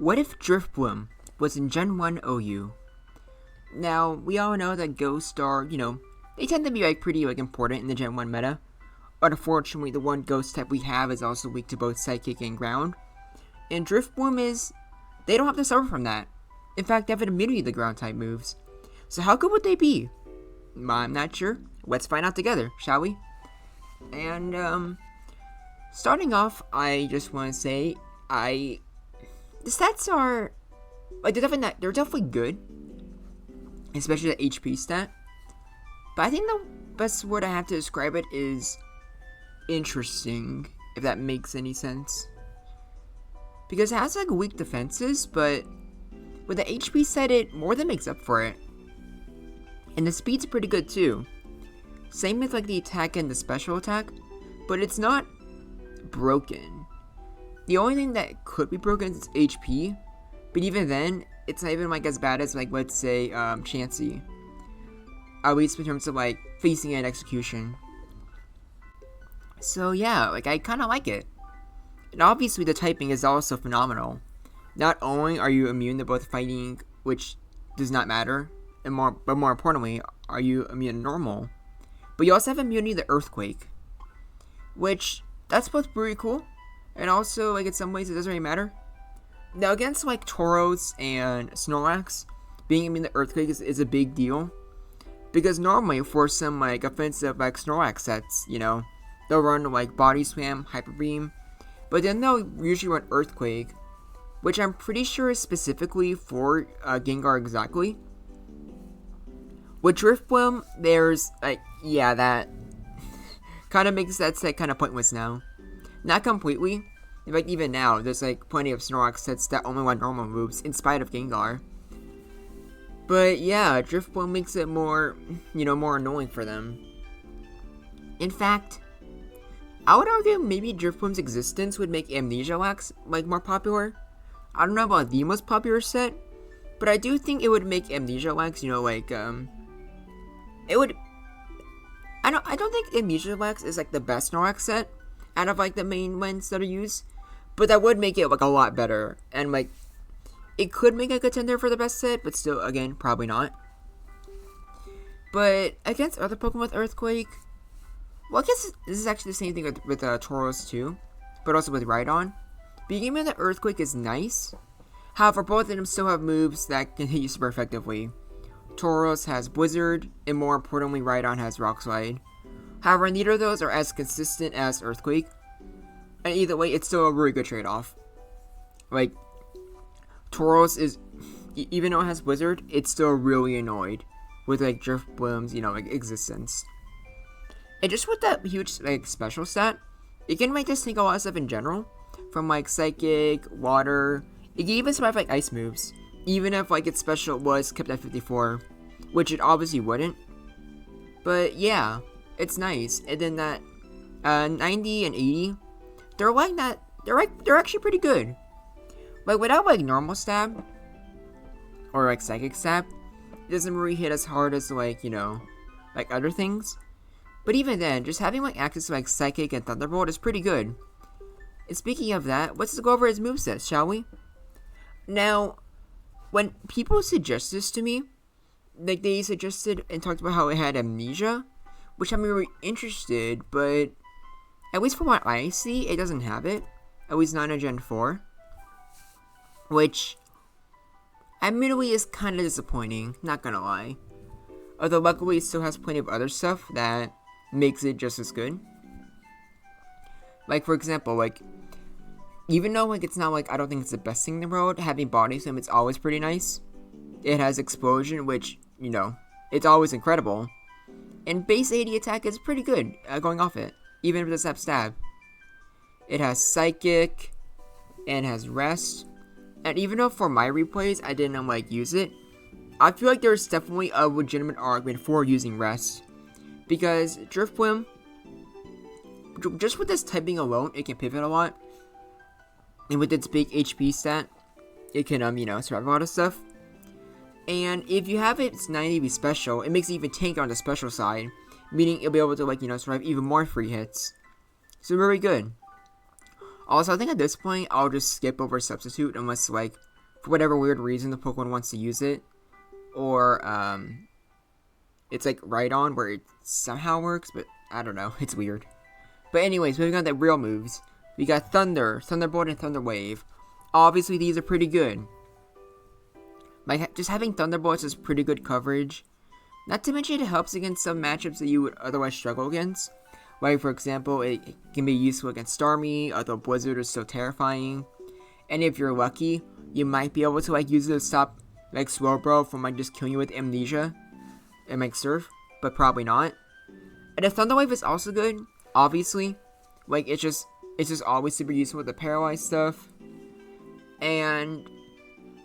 What if Drifblim was in Gen 1 OU? Now, we all know that ghosts are, they tend to be pretty important in the Gen 1 meta. Unfortunately, the one ghost type we have is also weak to both Psychic and Ground. And Drifblim they don't have to suffer from that. In fact, they have an immunity to ground type moves. So how good would they be? I'm not sure. Let's find out together, shall we? And, starting off, I just want to say, the stats are, they're definitely good. Especially the HP stat. But I think the best word I have to describe it is interesting, if that makes any sense. Because it has weak defenses, but with the HP set, it more than makes up for it. And the speed's pretty good too. Same with the attack and the special attack, but it's not broken. The only thing that could be broken is HP, but even then, it's not even as bad as let's say Chansey. At least in terms of facing and execution. So yeah, I kinda like it. And obviously the typing is also phenomenal. Not only are you immune to both fighting, which does not matter, but more importantly, are you immune to normal, but you also have immunity to Earthquake. Which, that's both pretty cool, and also in some ways it doesn't really matter. Now against Tauros and Snorlax, being immune to Earthquake is a big deal. Because normally for some offensive Snorlax sets, they'll run Body Slam, Hyper Beam, but then they'll usually run Earthquake, which I'm pretty sure is specifically for Gengar exactly. With Drifblim, there's that kind of makes that set kind of pointless now. Not completely. In fact, even now, there's plenty of Snorlax sets that only run normal moves in spite of Gengar. But yeah, Drifblim makes it more, more annoying for them. In fact, I would argue maybe Drifblim's existence would make Amnesia Wax more popular. I don't know about the most popular set, but I do think it would make Amnesia Wax, it would. I don't think Amnesia Wax is the best Snorlax set out of the main ones that are used, but that would make it a lot better, and it could make a contender for the best set, but still, again, probably not. But against other Pokemon with Earthquake, well, I guess this is actually the same thing with Tauros too, but also with Rhydon. Being immune to Earthquake is nice. However, both of them still have moves that can hit you super effectively. Tauros has Blizzard, and more importantly, Rhydon has Rock Slide. However, neither of those are as consistent as Earthquake, and either way, it's still a really good trade-off. Tauros is, even though it has Blizzard, it's still really annoyed with Drifblim's, existence. And just with that huge special stat, it can just take a lot of stuff in general, from Psychic, Water. It can even survive Ice moves, even if its special was kept at 54, which it obviously wouldn't. But yeah, it's nice. And then that 90 and 80, they're that. They're actually pretty good. Without normal stab or Psychic stab, it doesn't really hit as hard as other things. But even then, just having access to Psychic and Thunderbolt is pretty good. And speaking of that, let's go over his moveset, shall we? Now, when people suggest this to me, they suggested and talked about how it had Amnesia, which I'm really interested, but at least from what I see, it doesn't have it. At least not in Gen 4. Which, admittedly, is kind of disappointing, not gonna lie. Although luckily it still has plenty of other stuff that makes it just as good. For example, even though it's not I don't think it's the best thing in the world, having Body Slam, it's always pretty nice. It has Explosion, which, it's always incredible. And base 80 attack is pretty good going off it, even if it doesn't have stab. It has Psychic, and has Rest. And even though for my replays I didn't use it, I feel there's definitely a legitimate argument for using Rest. Because Drifblim, just with this typing alone, it can pivot a lot. And with its big HP stat, it can, survive a lot of stuff. And if you have its 90 be special, it makes it even tank on the special side. Meaning it'll be able to, survive even more free hits. So very good. Also, I think at this point, I'll just skip over Substitute unless, for whatever weird reason the Pokemon wants to use it, or it's like right on where it somehow works, but I don't know, it's weird. But anyways, moving on to real moves, we got Thunder, Thunderbolt, and Thunder Wave. Obviously, these are pretty good. Like, just having Thunderbolts is pretty good coverage. Not to mention it helps against some matchups that you would otherwise struggle against. Like, for example, it can be useful against Starmie, although Blizzard is so terrifying. And if you're lucky, you might be able to, like, use it to stop, like, Slowbro from, like, just killing you with Amnesia and, like, Surf, but probably not. And the Thunder Wave is also good, obviously. Like, it's just always super useful with the Paralyzed stuff. And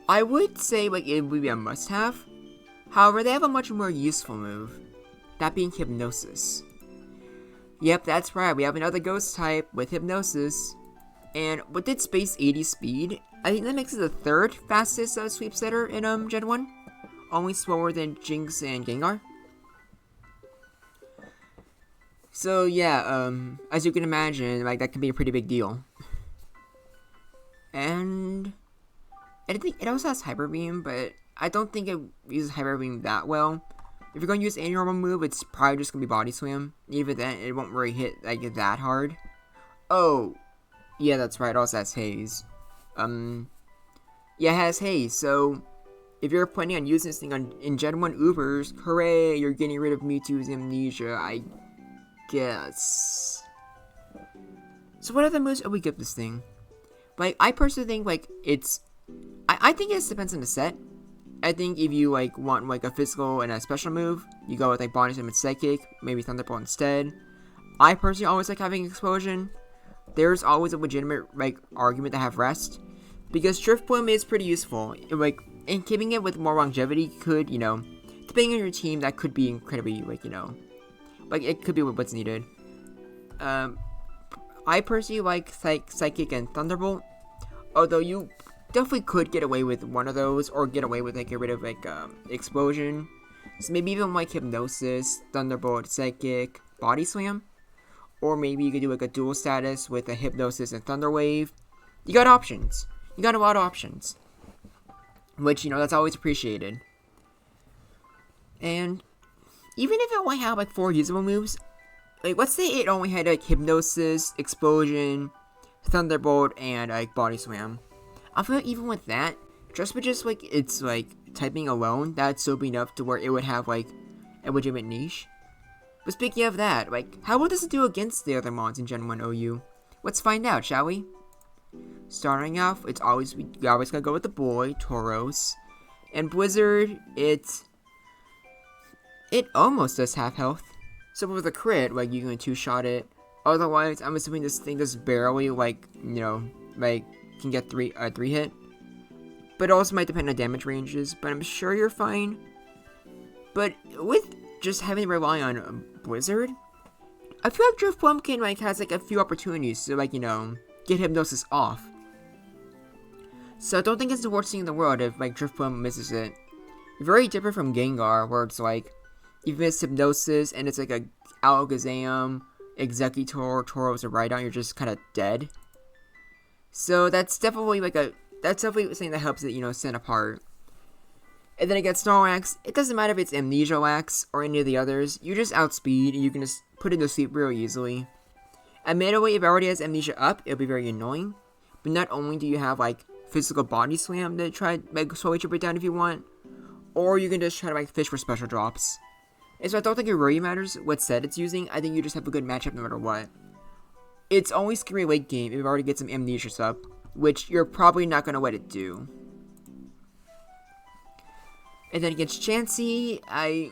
I would say, like, it would be a must-have. However, they have a much more useful move, that being Hypnosis. Yep, that's right, we have another Ghost type with Hypnosis. And with its base 80 speed, I think that makes it the third fastest sweep setter in Gen 1. Only slower than Jinx and Gengar. So yeah, as you can imagine, like, that can be a pretty big deal. And I think it also has Hyper Beam, but I don't think it uses Hyper Beam that well. If you're going to use any normal move, it's probably just going to be Body Slam. Even then, it won't really hit, like, that hard. Oh, yeah, that's right, it also has Haze. Yeah, it has Haze, so if you're planning on using this thing in Gen 1 Ubers, hooray, you're getting rid of Mewtwo's Amnesia, I guess. So what other moves do we give this thing? Like, I personally think, like, it's... I think it depends on the set. I think if you, like, want, like, a physical and a special move, you go with, like, Body Slam and Psychic, maybe Thunderbolt instead. I personally always like having Explosion. There's always a legitimate, like, argument to have Rest, because Drifblim is pretty useful. Like, and keeping it with more longevity could, you know, depending on your team, that could be incredibly, like, you know, like, it could be what's needed. I personally like Psychic and Thunderbolt, although you definitely could get away with one of those, or get away with, like, get rid of, like, Explosion. So maybe even, like, Hypnosis, Thunderbolt, Psychic, Body Slam. Or maybe you could do, like, a dual status with a Hypnosis and Thunder Wave. You got options. You got a lot of options. Which, you know, that's always appreciated. And even if it only had, like, 4 usable moves, like, let's say it only had, like, Hypnosis, Explosion, Thunderbolt, and, like, Body Slam. I feel like even with that, just with just, like, it's, like, typing alone, that'd still be enough to where it would have, like, a legitimate niche. But speaking of that, like, how well does it do against the other mons in Gen 1 OU? Let's find out, shall we? Starting off, we always gotta go with the boy, Tauros. And Blizzard, it almost does half health. So with a crit, like, you can 2-shot it. Otherwise, I'm assuming this thing just barely, like, you know, like, can get 3 hit. But it also might depend on damage ranges, but I'm sure you're fine. But with just having to rely on Blizzard, I feel like Drifblim can, like, has, like, a few opportunities to, like, you know, get Hypnosis off. So I don't think it's the worst thing in the world if, like, Drifblim misses it. Very different from Gengar, where it's like, you miss Hypnosis and it's like a Alakazam, Exeggutor, Tauros, or Rhydon, you're just kind of dead. So that's definitely something that helps it, you know, stand apart. And then against Snorlax, it doesn't matter if it's Amnesia Lax or any of the others, you just outspeed and you can just put it to sleep real easily. Admittedly, if it already has Amnesia up, it'll be very annoying. But not only do you have, like, physical Body Slam to try to, like, slowly chip it down if you want, or you can just try to, like, fish for special drops. And so I don't think it really matters what set it's using, I think you just have a good matchup no matter what. It's only scary late game if you already get some Amnesias up, which you're probably not going to let it do. And then against Chansey, I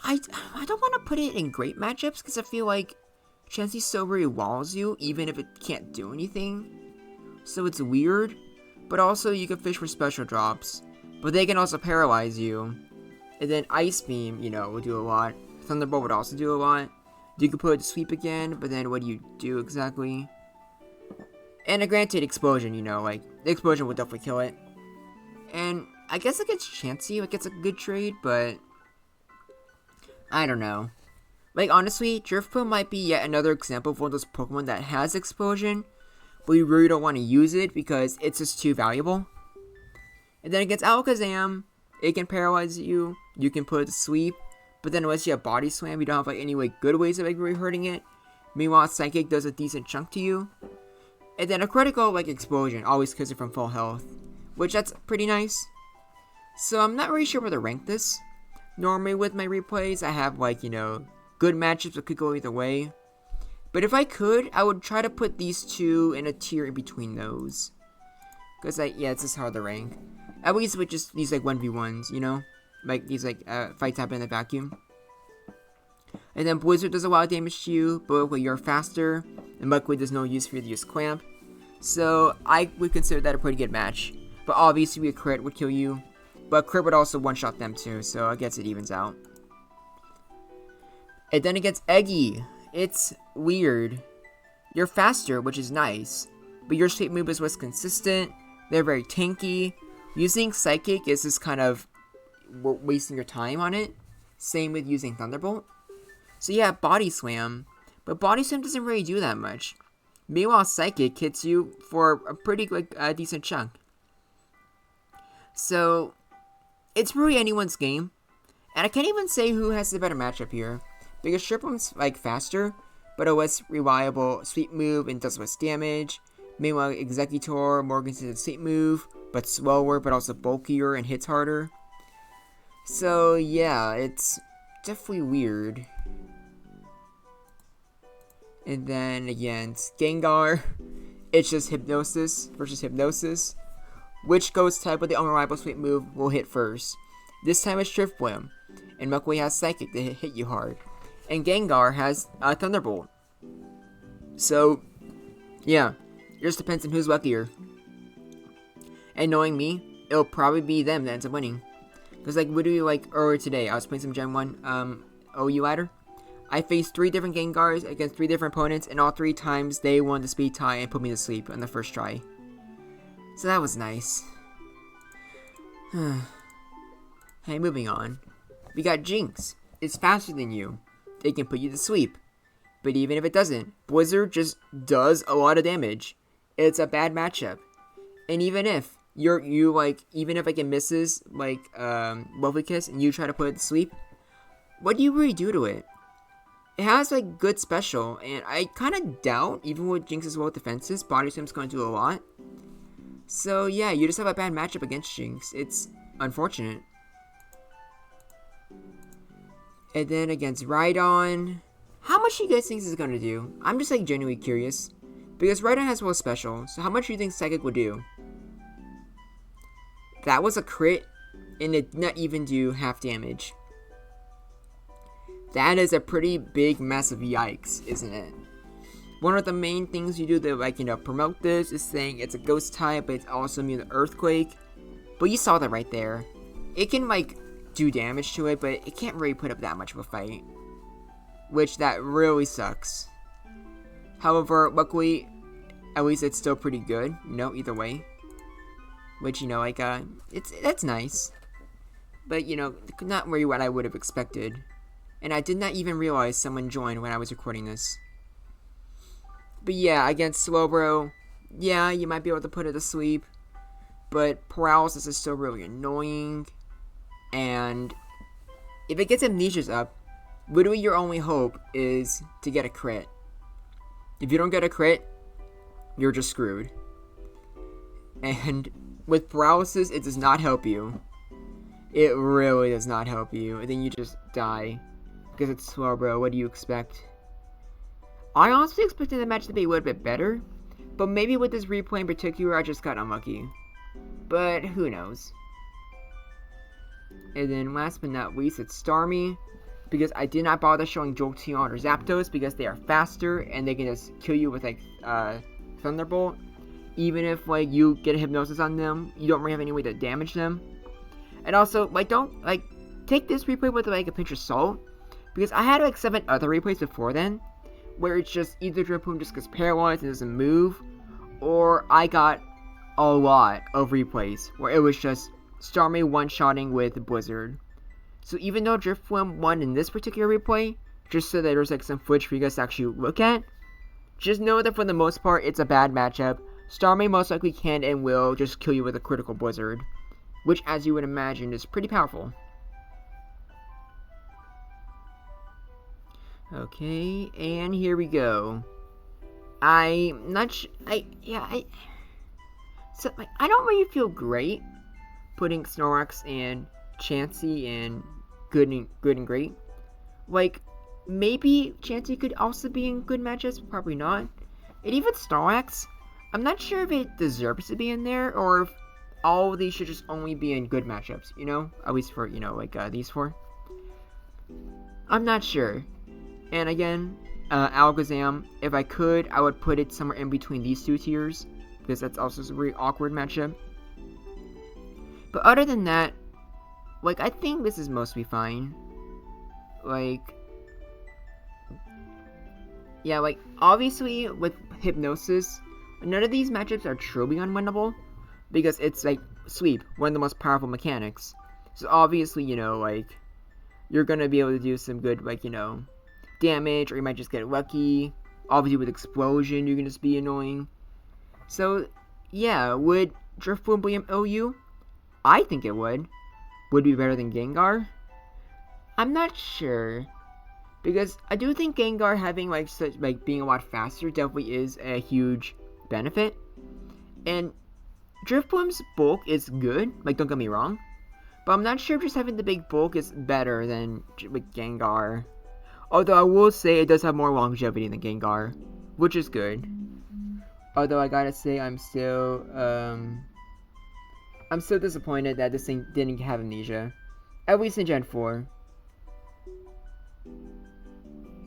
don't want to put it in great matchups, because I feel like Chansey so really walls you, even if it can't do anything. So it's weird, but also you can fish for special drops, but they can also paralyze you. And then Ice Beam, you know, will do a lot. Thunderbolt would also do a lot. You could put it to sleep again, but then what do you do exactly? And a granted Explosion, you know, like, the Explosion would definitely kill it. And I guess against Chansey, like, it's a good trade, but I don't know. Like, honestly, Drifblim might be yet another example of one of those Pokemon that has Explosion, but you really don't want to use it because it's just too valuable. And then against Alakazam, it can paralyze you. You can put it to sleep. But then unless you have Body Slam, you don't have like any good ways of really hurting it. Meanwhile, Psychic does a decent chunk to you. And then a critical Explosion always kills it from full health, which that's pretty nice. So I'm not really sure where to rank this. Normally with my replays, I have good matchups that could go either way. But if I could, I would try to put these two in a tier in between those. Because it's just hard to rank. At least with just these 1v1s, these fights happen in a vacuum. And then Blizzard does a lot of damage to you, but you're faster, and luckily there's no use for you to use Clamp. So I would consider that a pretty good match. But obviously a crit would kill you, but crit would also one-shot them too, so I guess it evens out. And then against Eggy, it's weird. You're faster, which is nice, but your shape move is less consistent. They're very tanky. Using Psychic is just kind of wasting your time on it. Same with using Thunderbolt. So yeah, Body Slam, but Body Slam doesn't really do that much. Meanwhile, Psychic hits you for a pretty decent chunk. So it's really anyone's game, and I can't even say who has the better matchup here, because Drifblim's faster, but a less reliable sweep move and does less damage. Meanwhile, Executor, more consistent sweep move, but slower, but also bulkier and hits harder. So yeah, it's definitely weird. And then against Gengar, it's just Hypnosis versus Hypnosis. Which ghost type with the unreliable sweep move will hit first? This time it's Drifblim, and Mukway has Psychic to hit you hard. And Gengar has Thunderbolt. So, yeah, it just depends on who's luckier. And knowing me, it'll probably be them that ends up winning. Because literally earlier today, I was playing some Gen 1 OU ladder. I faced 3 different Gengars against 3 different opponents, and all 3 times they won the speed tie and put me to sleep on the first try. So that was nice. Hey, moving on. We got Jinx. It's faster than you. It can put you to sleep. But even if it doesn't, Blizzard just does a lot of damage. It's a bad matchup. And even if even if it misses Lovely Kiss and you try to put it to sleep, what do you really do to it? It has good special, and I kind of doubt, even with Jinx's low defenses, Body Slam's going to do a lot. So yeah, you just have a bad matchup against Jinx. It's unfortunate. And then against Rhydon, how much do you guys think this is going to do? I'm just genuinely curious. Because Rhydon has low special, so how much do you think Psychic would do? That was a crit, and it did not even do half damage. That is a pretty big, massive yikes, isn't it? One of the main things you do to promote this is saying it's a ghost type, but it's also immune to Earthquake. But you saw that right there. It can do damage to it, but it can't really put up that much of a fight. Which that really sucks. However, luckily, at least it's still pretty good, either way. Which, that's nice. But, not really what I would have expected. And I did not even realize someone joined when I was recording this. But yeah, against Slowbro, yeah, you might be able to put it to sleep. But Paralysis is still really annoying. And if it gets Amnesia's up, literally your only hope is to get a crit. If you don't get a crit, you're just screwed. And with Paralysis, it does not help you. It really does not help you. And then you just die. Because it's Slowbro, what do you expect? I honestly expected the match to be a little bit better, but maybe with this replay in particular, I just got unlucky. But who knows? And then last but not least, it's Starmie, because I did not bother showing Jolteon or Zapdos, because they are faster, and they can just kill you with Thunderbolt. Even if you get a Hypnosis on them, you don't really have any way to damage them. And also, don't take this replay with a pinch of salt, because I had 7 other replays before then, where it's just either Drifblim just gets paralyzed and doesn't move, or I got a lot of replays where it was just Starmie one-shotting with Blizzard. So even though Drifblim won in this particular replay, just so that there's some footage for you guys to actually look at, just know that for the most part, it's a bad matchup. Starmie most likely can and will just kill you with a critical Blizzard. which, as you would imagine, is pretty powerful. Okay, and here we go. I'm not so like, I don't really feel great putting Snorlax and Chansey in good and great. Like, maybe Chansey could also be in good matchups, probably not. And even Snorlax, I'm not sure if it deserves to be in there, or if all of these should just only be in good matchups, you know? At least for, you know, like, these four. I'm not sure. And again, Alakazam, if I could, I would put it somewhere in between these two tiers, because that's also a really awkward matchup. But other than that, like, I think this is mostly fine. Like, yeah, like, obviously, with Hypnosis, none of these matchups are truly unwinnable, because it's, like, Sweep, one of the most powerful mechanics. So obviously, you know, like, you're gonna be able to do some good, like, you know, damage, or you might just get lucky. Obviously, with Explosion, you can just be annoying. So, yeah, would Drifblim be an OU? I think it would. Would it be better than Gengar? I'm not sure. Because I do think Gengar having, like, such, like, being a lot faster definitely is a huge benefit. And Drifblim's bulk is good, like, don't get me wrong. But I'm not sure if just having the big bulk is better than with Gengar. Although I will say it does have more longevity than Gengar, which is good. Although I gotta say I'm still disappointed that this thing didn't have Amnesia. At least in Gen 4.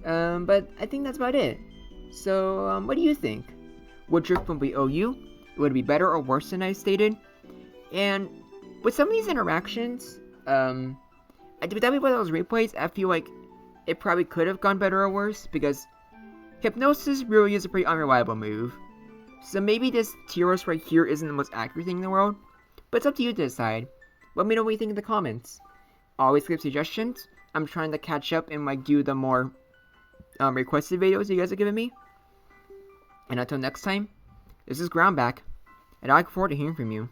But I think that's about it. So, what do you think? Would Drifblim be OU? Would it be better or worse than I stated? And with some of these interactions, with those replays, I feel like it probably could have gone better or worse, because Hypnosis really is a pretty unreliable move. So maybe this Tyros right here isn't the most accurate thing in the world, but it's up to you to decide. Let me know what you think in the comments. Always leave suggestions. I'm trying to catch up and, like, do the more requested videos you guys are giving me. And until next time, this is Groundback, and I look forward to hearing from you.